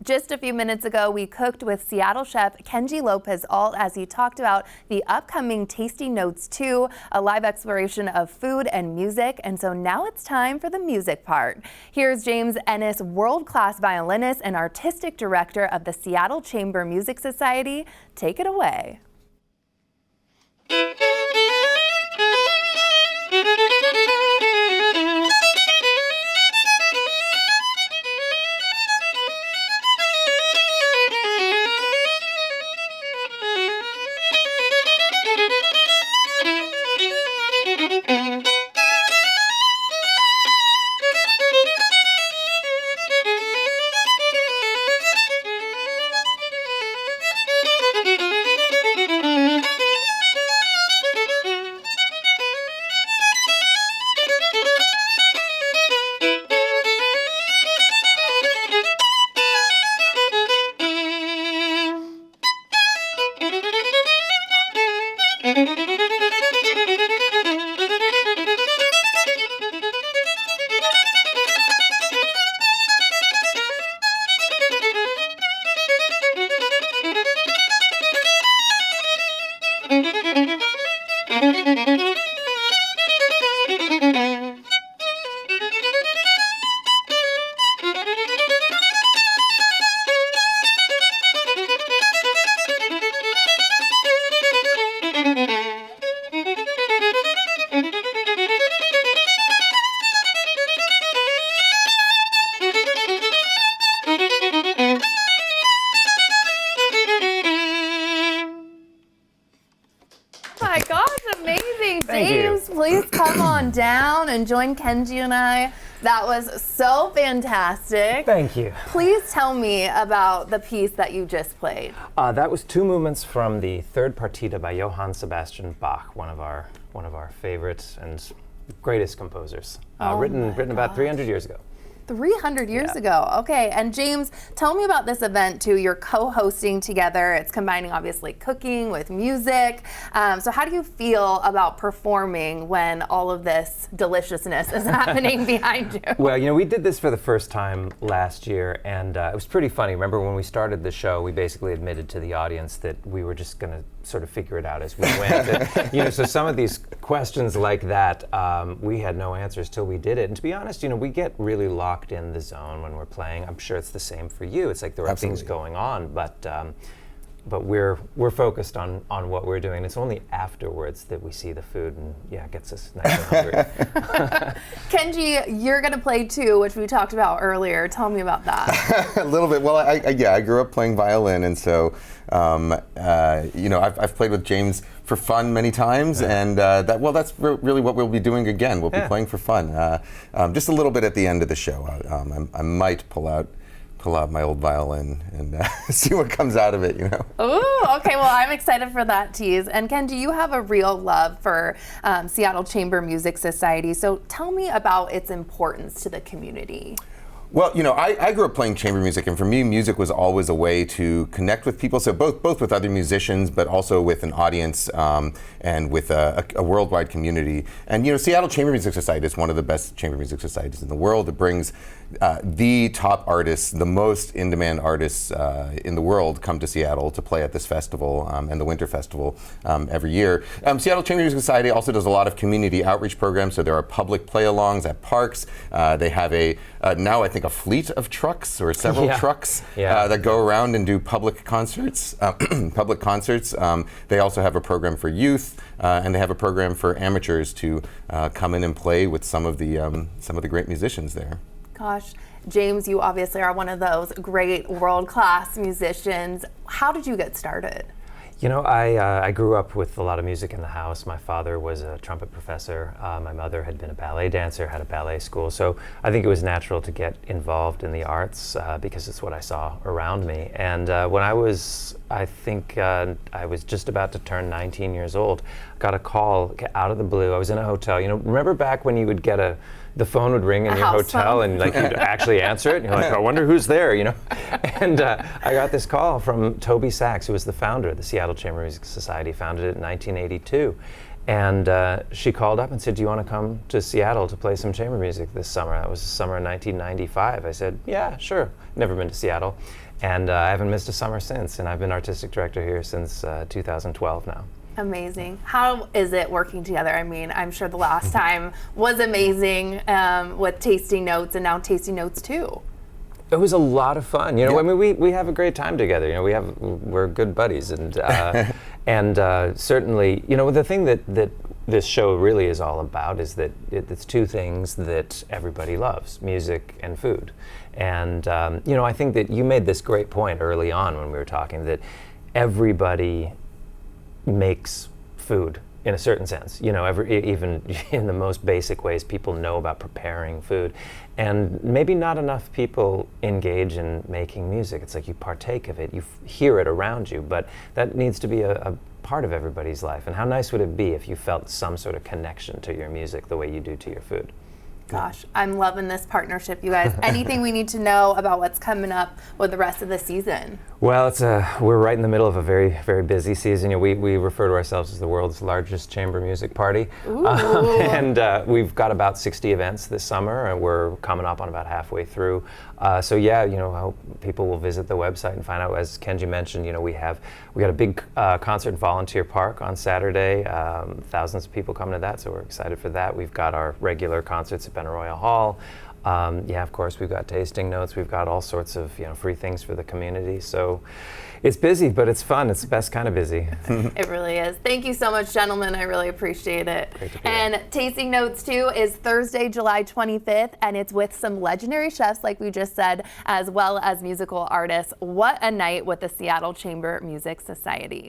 Just a few minutes ago, we cooked with Seattle chef Kenji Lopez-Alt as he talked about the upcoming Tasting Notes 2, a live exploration of food and music. And so now it's time for the music part. Here's James Ehnes, world-class violinist and artistic director of the Seattle Chamber Music Society. Take it away. My gosh, amazing. James, please come on down and join Kenji and I. That was so fantastic. Thank you. Please tell me about the piece that you just played. That was two movements from the third partita by Johann Sebastian Bach, one of our favorite and greatest composers. Written about 300 years ago. 300 years ago. Okay, and James, tell me about this event too. You're co-hosting together. It's combining obviously cooking with music. So how do you feel about performing when all of this deliciousness is happening behind you? Well, you know, we did this for the first time last year, and it was pretty funny. Remember when we started the show, we basically admitted to the audience that we were just going to sort of figure it out as we went. You know, so some of these questions like that, we had no answers till we did it. And to be honest, you know, we get really locked in the zone when we're playing. I'm sure it's the same for you. It's like there are things going on, but we're focused on what we're doing. It's only afterwards that we see the food, and yeah, it gets us nice and hungry. Kenji, you're going to play too, which we talked about earlier. Tell me about that. A little bit. Well, I grew up playing violin, and so you know, I've played with James for fun many times, and that's really what we'll be doing again. We'll be playing for fun. Just a little bit at the end of the show. I might pull out my old violin and see what comes out of it, you know. Ooh, okay, well, I'm excited for that tease. And Kenji, you have a real love for Seattle Chamber Music Society, so tell me about its importance to the community. Well, you know, I grew up playing chamber music, and for me, music was always a way to connect with people. So both with other musicians, but also with an audience and with a worldwide community. And you know, Seattle Chamber Music Society is one of the best chamber music societies in the world. It brings the top artists, the most in-demand artists in the world, come to Seattle to play at this festival and the Winter Festival every year. Seattle Chamber Music Society also does a lot of community outreach programs. So there are public play-alongs at parks. They have now I think a fleet of trucks or several trucks that go around and do public concerts. They also have a program for youth, and they have a program for amateurs to come in and play with some of the great musicians there. Gosh, James, you obviously are one of those great world-class musicians. How did you get started? You know, I grew up with a lot of music in the house. My father was a trumpet professor. My mother had been a ballet dancer, had a ballet school. So I think it was natural to get involved in the arts because it's what I saw around me. And when I was just about to turn 19 years old, got a call out of the blue. I was in a hotel. You know, remember back when you would get the phone would ring in your hotel and like you'd actually answer it and you're like, I wonder who's there, you know? And I got this call from Toby Sachs, who was the founder of the Seattle Chamber Music Society, founded it in 1982. And she called up and said, do you want to come to Seattle to play some chamber music this summer? That was the summer of 1995. I said, yeah, sure. Never been to Seattle. And I haven't missed a summer since. And I've been artistic director here since 2012 now. Amazing. How is it working together? I mean, I'm sure the last time was amazing with Tasting Notes, and now Tasting Notes 2. It was a lot of fun. I mean, we have a great time together. We're good buddies, and certainly, the thing that this show really is all about is that it's two things that everybody loves: music and food. And I think that you made this great point early on when we were talking, that everybody makes food in a certain sense. Even in the most basic ways, people know about preparing food, and maybe not enough people engage in making music. It's like you partake of it, you hear it around you, but that needs to be a part of everybody's life. And how nice would it be if you felt some sort of connection to your music the way you do to your food? Gosh, I'm loving this partnership, you guys. Anything we need to know about what's coming up with the rest of the season? Well, we're right in the middle of a very, very busy season. We refer to ourselves as the world's largest chamber music party. And we've got about 60 events this summer, and we're coming up on about halfway through. I hope people will visit the website and find out. As Kenji mentioned, we got a big concert in Volunteer Park on Saturday. Thousands of people coming to that, so we're excited for that. We've got our regular concerts at Benaroya Hall. Of course, we've got tasting notes. We've got all sorts of free things for the community. So it's busy, but it's fun. It's the best kind of busy. It really is. Thank you so much, gentlemen. I really appreciate it. Great to be and here. Tasting Notes 2 is Thursday, July 25th, and it's with some legendary chefs, like we just said, as well as musical artists. What a night with the Seattle Chamber Music Society.